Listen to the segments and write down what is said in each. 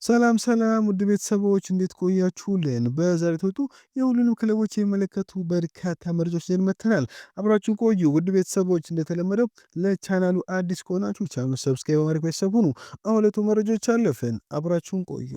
ሰላም ሰላም ውድ ቤተሰቦች እንዴት ቆያችሁልን? በዛሬው ወጡ የሁሉንም ክለቦች የሚመለከቱ በርካታ መረጃዎች ይዘን መጥተናል። አብራችሁን ቆዩ። ውድ ቤተሰቦች እንደተለመደው ለቻናሉ አዲስ ከሆናችሁ ቻናሉን ሰብስክራይብ በማድረግ ቤተሰብ ሁኑ። አሁን ለቱ መረጃዎች አለፍን። አብራችሁን ቆዩ።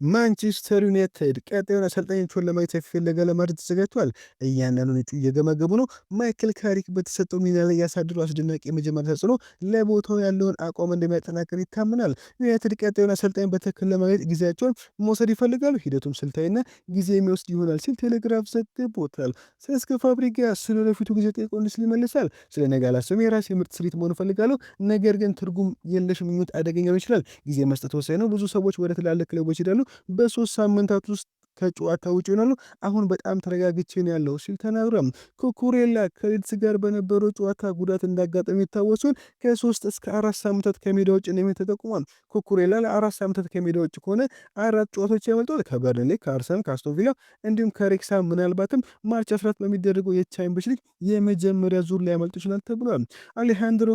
ማንቸስተር ዩናይትድ ቀጣዩን አሰልጣኞቹን ለማየት የፈለገ ለማድረግ ተዘጋጅቷል። እያንዳንዱን እጩ እየገመገቡ ነው። ማይክል ካሪክ በተሰጠው ሚና ላይ ያሳድረው አስደናቂ የመጀመሪያ ተጽዕኖ ለቦታው ያለውን አቋም እንደሚያጠናክር ይታመናል። ዩናይትድ ቀጣዩን አሰልጣኝ በትክክል ለማየት ጊዜያቸውን መውሰድ ይፈልጋሉ። ሂደቱም ስልታዊና ጊዜ የሚወስድ ይሆናል ሲል ቴሌግራፍ ዘግቦታል። ሴስክ ፋብሪጋስ ስለ ወደፊቱ ጊዜ ጠይቆ ሲል ይመልሳል። ስለ ነገ አላስብም። የራሴ ምርጥ ስሪት መሆን እፈልጋለሁ፣ ነገር ግን ትርጉም የለሽ ምኞት አደገኛ ነው ይችላል። ጊዜ መስጠት ወሳኝ ነው። ብዙ ሰዎች ወደ ትላልቅ ክለቦች ይሄዳሉ፣ በ3 ሳምንታት ውስጥ ከጨዋታ ውጭ ይሆናሉ። አሁን በጣም ተረጋግቼ ነው ያለው ሲል ተናግሯል። ኩኩሬላ ከሊድስ ጋር በነበረው ጨዋታ ጉዳት እንዳጋጠመው የታወቀ ሲሆን ከ3 እስከ 4 ሳምንታት ከሜዳ ውጭ እንደሚሆን ተጠቁሟል። ኩኩሬላ ለ4 ሳምንታት ከሜዳ ውጭ ከሆነ 4 ጨዋታዎች ያመልጣል። ከበርንሌ፣ ከአርሰናል፣ ከአስቶን ቪላ እንዲሁም ከሬክሳ ምናልባትም ማርች 14 በሚደረገው የቻምፒየንስ ሊግ የመጀመሪያ ዙር ላይ ያመልጡ ይችላል ተብሏል። አሌሃንድሮ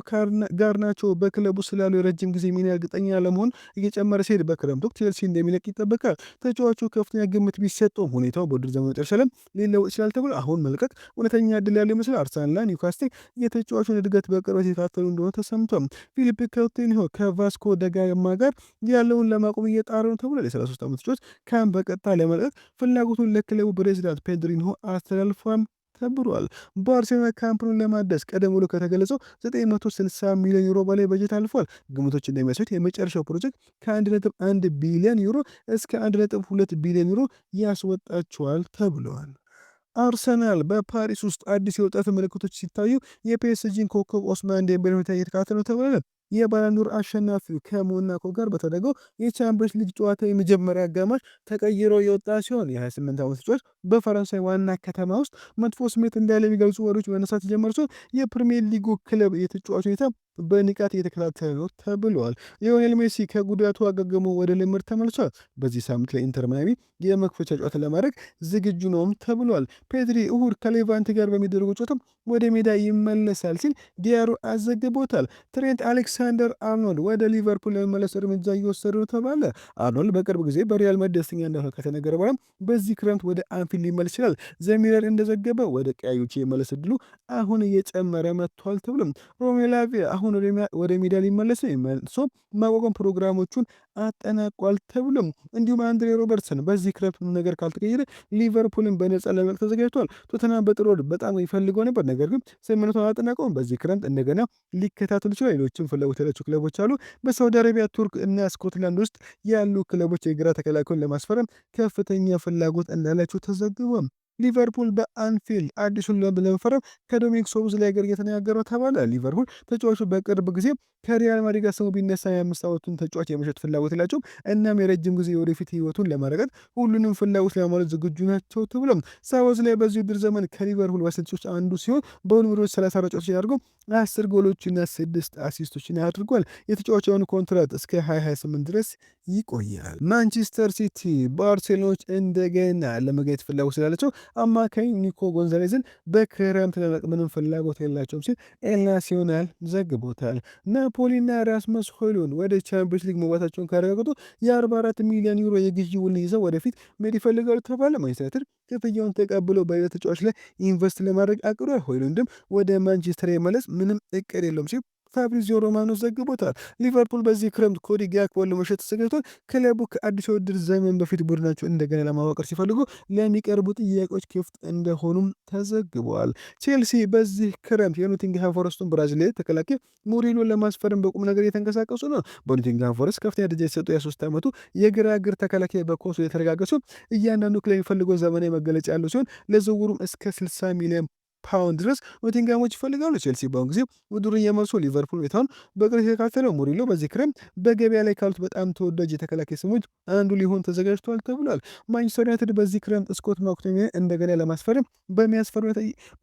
ጋርናቾ በክለቡ ስላለው የረጅም ጊዜ ሚና እርግጠኛ ለመሆን እየጨመረ ሲሄድ በክረምቱ ቼልሲ እንደሚለቅ ይጠበቃል። ተጫዋቹ ከፍተኛ ግምት ቢሰጠውም ሁኔታው በውድድር ዘመኑ መጨረሻ ላይ ሊለወጥ ይችላል ተብሎ አሁን መልቀቅ እውነተኛ እድል ያለው ይመስላል። አርሰናልና ኒውካስል የተጫዋቹን እድገት በቅርበት የታተሉ እንደሆነ ተሰምቷል። ፊሊፕ ካውቲንሆ ከቫስኮ ደጋማ ጋር ያለውን ለማቆም እየጣረ ነው ተብሏል። የ33 ዓመት ተጫዋች ካም በቀጥታ ለመልቀቅ ፍላጎቱን ለክለቡ ፕሬዚዳንት ፔድሪንሆ አስተላልፏል ተብሏል። ባርሴሎና ካምፕኑን ለማደስ ቀደም ብሎ ከተገለጸው 960 ሚሊዮን ዩሮ በላይ በጀት አልፏል። ግምቶች እንደሚያሳዩት የመጨረሻው ፕሮጀክት ከ1.1 ቢሊዮን ዩሮ እስከ 1.2 ቢሊዮን ዩሮ ያስወጣቸዋል ተብለዋል። አርሰናል በፓሪስ ውስጥ አዲስ የወጣት ምልክቶች ሲታዩ የፒኤስጂን ኮከብ ኦስማን ዴምቤሌ ሁኔታ እየተከታተለ ነው ተብሏል። የባላንዶር አሸናፊው ከሞናኮ ጋር በተደረገው የቻምፒየንስ ሊግ ጨዋታ የመጀመሪያ አጋማሽ ተቀይሮ የወጣ ሲሆን የ28 ዓመት ተጫዋች በፈረንሳይ ዋና ከተማ ውስጥ መጥፎ ስሜት እንዳለ የሚገልጹ ወሬዎች መነሳት የጀመሩ ሲሆን የፕሪሚየር ሊጉ ክለብ የተጫዋች ሁኔታ በንቃት እየተከታተለ ነው ተብሏል። ሊዮኔል ሜሲ ከጉዳቱ አገግሞ ወደ ልምድ ተመልሷል። በዚህ ሳምንት ለኢንተር ሚያሚ የመክፈቻ ጨዋታ ለማድረግ ዝግጁ ነውም ተብሏል። ፔድሪ እሁድ ከሌቫንት ጋር በሚደረገው ጨዋታ ወደ ሜዳ ይመለሳል ሲል ዲያሮ አዘግቦታል። ትሬንት አሌክሳንደር አርኖልድ ወደ ሊቨርፑል ለመመለስ እርምጃ እየወሰዱ ነው ተባለ። አርኖልድ በቅርብ ጊዜ በሪያል ማድሪድ ደስተኛ እንደሆነ ከተነገረ በኋላ በዚህ ክረምት ወደ አንፊልድ ሊመለስ ይችላል። ዘሚረር እንደዘገበ ወደ ቀያዮቹ የመለስ እድሉ አሁን እየጨመረ መጥቷል ተብሎም ሮሜሎ ላቪያ አሁን ወደ ሜዳ ሊመለስ መልሶ ማቋቋም ፕሮግራሞቹን አጠናቋል ተብሎም እንዲሁም አንድሬ ሮበርትሰን በዚህ ክረምት ነገር ካልተቀየረ ሊቨርፑልን በነፃ ለመልቀቅ ተዘጋጅቷል። ቶተንሃም በጥር ወር በጣም ይፈልገው ነበር፣ ነገር ግን ስምምነቱን አጠናቀውም በዚህ ክረምት እንደገና ሊከታተሉ ይችላል። ሌሎችም ፍላጎት ያላቸው ክለቦች አሉ። በሳውዲ አረቢያ፣ ቱርክ እና ስኮትላንድ ውስጥ ያሉ ክለቦች የግራ ተከላካዩን ለማስፈረም ከፍተኛ ፍላጎት እንዳላቸው ተዘግቧል። ሊቨርፑል በአንፊልድ አዲሱን ለመፈረም ከዶሚኒክ ሶቦስላይ ጋር እየተነጋገረ ተባለ። ሊቨርፑል ተጫዋቹ በቅርብ ጊዜ ከሪያል ማድሪድ ጋር ስሙ ቢነሳ የ5 ዓመቱን ተጫዋች የመሸጥ ፍላጎት የላቸውም። እናም የረጅም ጊዜ የወደፊት ህይወቱን ለማረጋገጥ ሁሉንም ፍላጎት ለማሟላት ዝግጁ ናቸው ተብሎም ሶቦስላይ በዚህ ውድድር ዘመን ከሊቨርፑል ባለስልጦች አንዱ ሲሆን በሁሉ ምድቦች 30 ጨዋታዎችን አድርገው 10 ጎሎችና 6 አሲስቶችን አድርጓል። የተጫዋቹን ኮንትራት እስከ 2028 ድረስ ይቆያል። ማንቸስተር ሲቲ ባርሴሎናዎች እንደገና ለመገኘት ፍላጎት ስላላቸው አማካኝ ኒኮ ጎንዛሌዝን በክረምት ለመልቀቅ ምንም ፍላጎት የላቸውም ሲል ኤል ናሲዮናል ዘግቦታል። ናፖሊና ራስመስ ሆይሉንድ ወደ ቻምፒየንስ ሊግ መግባታቸውን ካረጋገጡ የ44 ሚሊዮን ዩሮ የግዢ ውል ይዘው ወደፊት መሄድ ይፈልጋሉ ተባለ። ማንቸስተር ዩናይትድ ክፍያውን ተቀብሎ በሌላ ተጫዋች ላይ ኢንቨስት ለማድረግ አቅዷል። ሆይሉንድም ወደ ማንቸስተር የመለስ ምንም እቅድ የለውም ሲል ፋብሪዚዮ ሮማኖ ዘግቦታል። ሊቨርፑል በዚህ ክረምት ኮዲ ጋክፖን ለመሸጥ ተዘጋጅቷል። ክለቡ ከአዲስ ውድድር ዘመን በፊት ቡድናቸው እንደገና ለማዋቀር ሲፈልጉ ለሚቀርቡ ጥያቄዎች ክፍት እንደሆኑም ተዘግበዋል። ቼልሲ በዚህ ክረምት የኖቲንግሃም ፎረስቱን ብራዚላዊ ተከላካይ ሙሪሎን ለማስፈረም በቁም ነገር እየተንቀሳቀሱ ነው። በኖቲንግሃም ፎረስት ከፍተኛ ደረጃ የተሰጠው የ3 ዓመቱ የግራ እግር ተከላካይ በኮሱ የተረጋገጠ ሲሆን እያንዳንዱ ክለብ የሚፈልገው ዘመናዊ መገለጫ ያለው ሲሆን ለዝውውሩም እስከ 60 ሚሊዮን ፓውንድ ድረስ ኖቲንግሃሞች ይፈልጋሉ። ቼልሲ በአሁኑ ጊዜ ውድድሩን እየመርሶ ሊቨርፑል ቤታውን በቅርብ የተካተለው ሙሪሎ በዚህ ክረምት በገበያ ላይ ካሉት በጣም ተወዳጅ የተከላካይ ስሞች አንዱ ሊሆን ተዘጋጅቷል ተብሏል። ማንቸስተር ዩናይትድ በዚህ ክረምት ስኮት ማክቶሚናይ እንደገና ለማስፈረም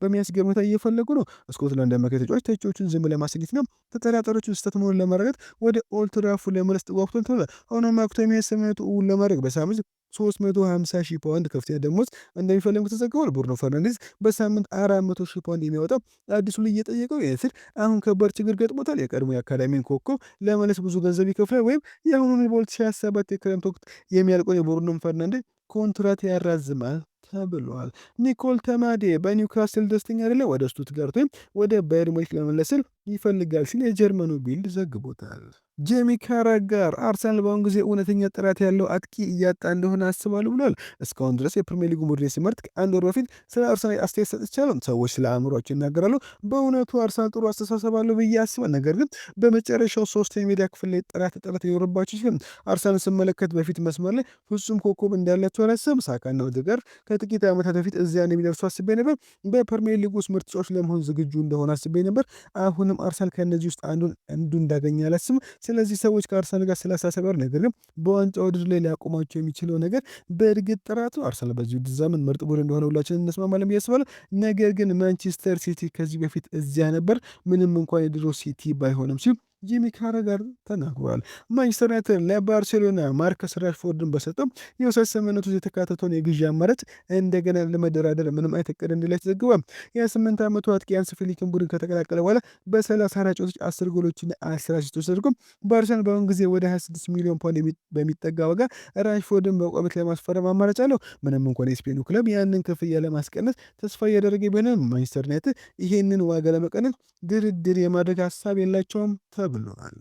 በሚያስገርም ሁኔታ እየፈለጉ ነው። ስኮትላንድ አማካይ ተጫዋች ተቺዎቹን ዝም ለማሰኘት ነው ተጠራጣሪዎቹን ስህተት መሆኑን ለማረጋገጥ ወደ ኦልድ ትራፎርድ ለመመለስ ተጓጉቷል ተብሏል። ሆኖም ማክቶሚናይ ስምምነቱ እውን ለማድረግ በሳምንት 350,000 ፓውንድ ከፍተኛ ደሞዝ እንደሚፈልግ ተዘግቧል። ብሩኖ ፈርናንዴዝ በሳምንት 400,000 ፓውንድ የሚያወጣው አዲሱ ልጅ እየጠየቀው ዩናይትድ አሁን ከባድ ችግር ገጥሞታል። የቀድሞ የአካዳሚን ኮከብ ለመለስ ብዙ ገንዘብ ይከፍላል ወይም የአሁኑን በ2027 የክረምት ወቅት የሚያልቀውን የብሩኖ ፈርናንዴዝ ኮንትራት ያራዝማል ተብሏል። ኒኮል ተማዴ በኒውካስል ደስተኛ አይደለም፣ ወደ ስቱትጋርት ወይም ወደ ባየር ሙኒክ ለመመለስ ይፈልጋል ሲል የጀርመኑ ቢልድ ዘግቦታል። ጄሚ ካራጋር አርሰናል በአሁኑ ጊዜ እውነተኛ ጥራት ያለው አጥቂ እያጣ እንደሆነ አስባለሁ ብሏል። እስካሁን ድረስ የፕሪሚየር ሊጉ ቡድን ሲመርጥ ከአንድ ወር በፊት ስለ አርሰናል አስተያየት ሰጥቻለሁ። ሰዎች ስለ አእምሯቸው ይናገራሉ። በእውነቱ አርሰናል ጥሩ አስተሳሰብ አለው ብዬ አስባለሁ። ነገር ግን በመጨረሻው ሶስት የሜዳ ክፍል ላይ ጥረት ሊኖርባቸው ይችላል። አርሰናል ስመለከት በፊት መስመር ላይ ፍጹም ኮከብ እንዳላቸው አላስብም። ሳካና ኦዴጋርድ ከጥቂት ዓመታት በፊት እዚያ እንደሚደርሱ አስቤ ነበር። በፕሪሚየር ሊግ ውስጥ ምርጥ ተጫዋች ለመሆን ዝግጁ እንደሆነ አስቤ ነበር። አሁንም አርሰናል ከእነዚህ ውስጥ አንዱ እንዳገኘ አላስብም። ስለዚህ ሰዎች ከአርሰናል ጋር ስላሳሰባሉ፣ ነገር ግን በዋንጫ ውድድር ላይ ሊያቆማቸው የሚችለው ነገር በእርግጥ ጥራቱ አርሰናል በዚህ ውድድር ዘመን ምርጥ ቡድን እንደሆነ ሁላችንን እንስማማለን ብዬ አስባለሁ። ነገር ግን ማንቸስተር ሲቲ ከዚህ በፊት እዚያ ነበር፣ ምንም እንኳን የድሮ ሲቲ ባይሆንም ሲል ጂሚ ካራጋር ተናግሯል። ማንቸስተር ዩናይትድ ለባርሴሎና ማርከስ ራሽፎርድን በሰጠው የውሰት ስምምነት ውስጥ የተካተተውን የግዢ አማራጭ እንደገና ለመደራደር ምንም አይነት እቅድ እንደሌለው ተዘግቧል። የ8 ዓመቱ አጥቂ ሃንሲ ፍሊክን ቡድን ከተቀላቀለ በኋላ በ34 ጨዋታዎች 10 ጎሎችና 10 አሲስቶች ተደርጎ ባርሰሎና በአሁኑ ጊዜ ወደ 26 ሚሊዮን ፓውንድ በሚጠጋ ዋጋ ራሽፎርድን በቋሚነት ለማስፈረም አማራጭ አለው። ምንም እንኳን የስፔኑ ክለብ ያንን ክፍያ ለማስቀነስ ተስፋ እያደረገ ቢሆንም ማንቸስተር ዩናይትድ ይህንን ዋጋ ለመቀነስ ድርድር የማድረግ ሀሳብ የላቸውም ተብሏል።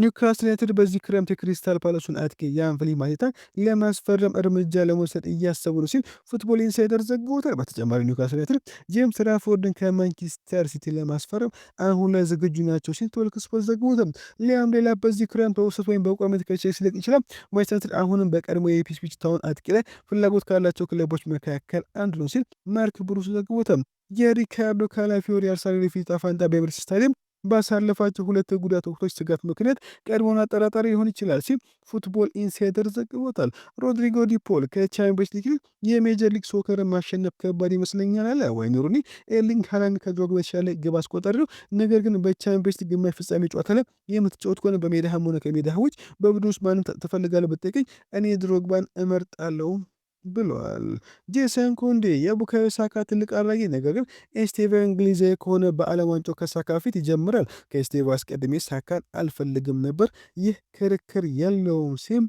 ኒውካስል ዩናይትድ በዚህ ክረምት የክሪስታል ፓላሱን አጥቂ ያን ፊሊፕ ማቴታን ለማስፈረም እርምጃ ለመውሰድ እያሰቡ ነው ሲል ፉትቦል ኢንሳይደር ዘግቦታል። በተጨማሪ ኒውካስል ዩናይትድ ጄምስ ራፎርድን ከማንቸስተር ሲቲ ለማስፈረም አሁን ላይ ዝግጁ ናቸው ሲል ቶልክ ስፖርት ዘግቦታል። ሊያም ሌላፕ በዚህ ክረምት በውሰት ወይም በቋሚነት ከቼልሲ ሊለቅ ይችላል። ማንቸስተር ዩናይትድ አሁንም በቀድሞ የኢፕስዊች ታውን አጥቂ ላይ ፍላጎት ካላቸው ክለቦች መካከል አንዱ ነው ሲል ማርክ ብሩስ ዘግቦታል። የሪካርዶ ካላፊዮሪ አርሰናል የፊት ዕጣ ፈንታ በኤምሬትስ ስታዲየም ባሳለፋቸው ሁለት ጉዳት ወቅቶች ስጋት ምክንያት ቀድሞውን አጠራጣሪ ሊሆን ይችላል ሲል ፉትቦል ኢንሳይደር ዘግቦታል። ሮድሪጎ ዲፖል ከቻምፒየንስ ሊግ የሜጀር ሊግ ሶከርን ማሸነፍ ከባድ ይመስለኛል አለ። ወይኔ ሩኒ ኤርሊንግ ሃላንድ ከድሮግባ የተሻለ ግብ አስቆጣሪ ነው። ነገር ግን በቻምፒየንስ ሊግ ግማሽ ፍጻሜ ጨዋታ ላይ የምትጫወት ከሆነ በሜዳህም ሆነ ከሜዳ ውጭ በቡድን ውስጥ ማንም ትፈልጋለህ ብትጠይቀኝ እኔ ድሮግባን እመርጣለሁ ብለዋል። ጄሰን ኮንዴ የቡካዮ ሳካ ትልቅ አድራጊ፣ ነገር ግን ኤስቴቫ እንግሊዛዊ ከሆነ በዓለም ዋንጫው ከሳካ ፊት ይጀምራል። ከኤስቴቫ አስቀድሜ ሳካን አልፈልግም ነበር፣ ይህ ክርክር የለውም ሲም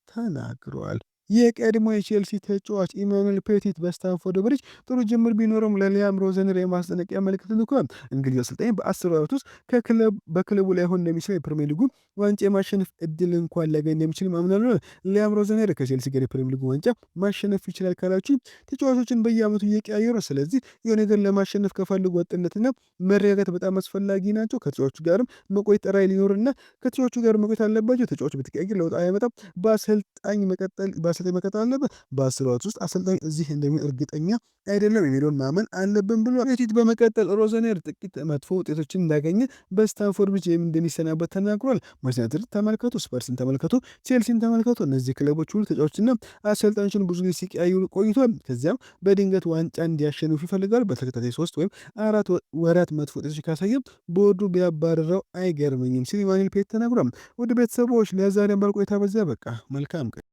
ተናግረዋል። የቀድሞ የቼልሲ ተጫዋች ኢማኑኤል ፔቲት በስታንፎርድ ብሪጅ ጥሩ ጅምር ቢኖረም ለሊያም ሮዘነር የማስጠንቀቂያ መልእክት ልኳል። እንግሊዝ አሰልጣኝ በ10 ወራት ውስጥ በክለቡ ላይ ሆን እንደሚችል የፕሪሚየር ሊጉ ዋንጫ የማሸነፍ እድል እንኳን ሊያገኝ እንደሚችል ማምናሉ። ሊያም ሮዘነር ከቼልሲ ጋር የፕሪሚየር ሊጉ ዋንጫ ማሸነፍ ይችላል ካላችሁ ተጫዋቾችን በየአመቱ እየቀያየሩ ነው። ስለዚህ የሆነ ነገር ለማሸነፍ ከፈልጉ ወጥነትና መረጋጋት በጣም አስፈላጊ ናቸው። ከተጫዋቹ ጋርም መቆየት ጠራይ ሊኖርና ከተጫዋቹ ጋር መቆየት አለባቸው። ተጫዋቹ በተቀያየር ለውጥ አያመጣም። በአሰልጣኝ መቀጠል አለበት። በ10 ወራት ውስጥ አሰልጣኝ እዚህ እንደሚሆን እርግጠኛ አይደለም የሚለውን ማመን አለብን ብሎ ፔቲት በመቀጠል ሮዘነር ጥቂት መጥፎ ውጤቶችን እንዳገኘ በስታንፎርድ ብሪጅ እንደሚሰናበት ተናግሯል። ማንቸስተር ተመልከቱ፣ ስፐርስን ተመልከቱ፣ ቼልሲን ተመልከቱ። እነዚህ ክለቦች ሁሉ ተጫዋቾችና አሰልጣኞችን ብዙ ጊዜ ሲቀያይሩ ቆይቷል። ከዚያም በድንገት ዋንጫ እንዲያሸንፉ ይፈልጋሉ። በተከታታይ 3 ወይም 4 ወራት መጥፎ ውጤቶች ካሳየም ቦርዱ ቢያባረረው አይገርመኝም ሲል ኢማኑኤል ፔቲት ተናግሯል። ወደ ቤተሰቦች ለዛሬ ባል ቆይታ በዚያ በቃ መልካም ቀን